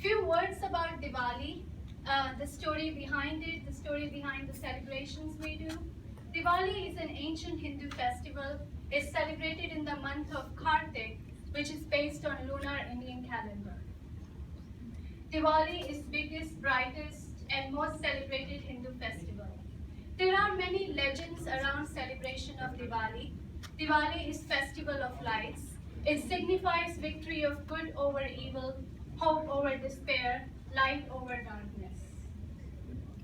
Few words about Diwali, the story behind it, the story behind the celebrations we do. Diwali is an ancient Hindu festival. It's celebrated in the month of Kartik, which is based on lunar Indian calendar. Diwali is biggest, brightest, and most celebrated Hindu festival. There are many legends around celebration of Diwali. Diwali is festival of lights. It signifies victory of good over evil, hope over despair, light over darkness.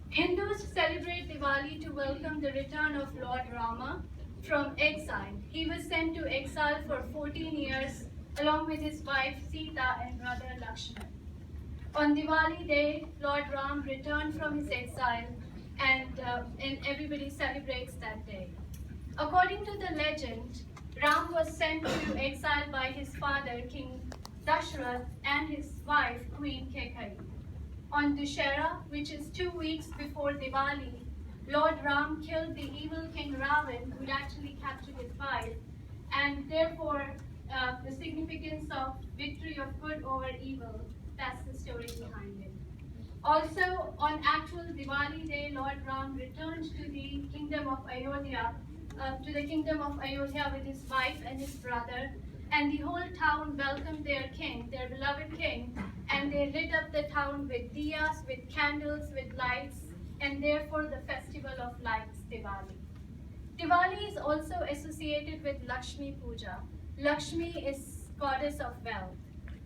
Hindus celebrate Diwali to welcome the return of Lord Rama from exile. He was sent to exile for 14 years along with his wife Sita and brother Lakshman. On Diwali day, Lord Ram returned from his exile and everybody celebrates that day. According to the legend, Ram was sent to exile by his father, King Dashrath, and his wife, Queen Kekai. On Dussehra, which is 2 weeks before Diwali, Lord Ram killed the evil King Ravan, who had actually captured his wife, and therefore the significance of victory of good over evil, that's the story behind it. Also, on actual Diwali day, Lord Ram returned to the kingdom of Ayodhya, with his wife and his brother, and the whole town welcomed their king, their beloved king, and they lit up the town with diyas, with candles, with lights, and therefore the festival of lights, Diwali. Diwali is also associated with Lakshmi Puja. Lakshmi is goddess of wealth.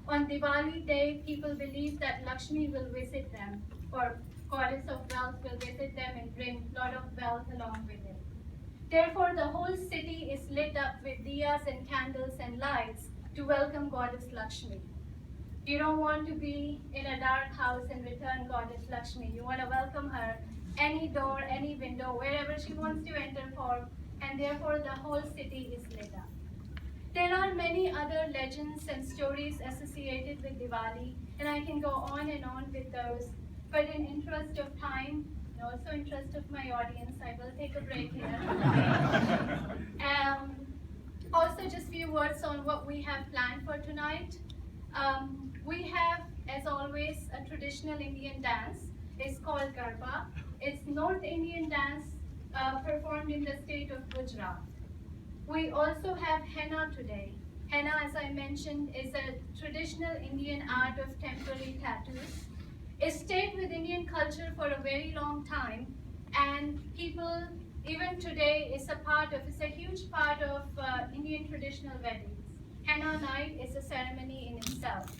On Diwali day, people believe that Lakshmi will visit them, or goddess of wealth will visit them and bring a lot of wealth along with it. Therefore, the whole city is lit up with diyas and candles and lights to welcome goddess Lakshmi. You don't want to be in a dark house and return goddess Lakshmi. You want to welcome her any door, any window, wherever she wants to enter for, and therefore the whole city is lit up. There are many other legends and stories associated with Diwali, and I can go on and on with those. But in interest of time, and also interest of my audience, I will take a break here. Also, just a few words on what we have planned for tonight. We have, as always, a traditional Indian dance. It's called Garba. It's North Indian dance performed in the state of Gujarat. We also have henna today. Henna, as I mentioned, is a traditional Indian art of temporary tattoos. It stayed with Indian culture for a very long time, and people, even today, it's a huge part of Indian traditional weddings. Henna night is a ceremony in itself.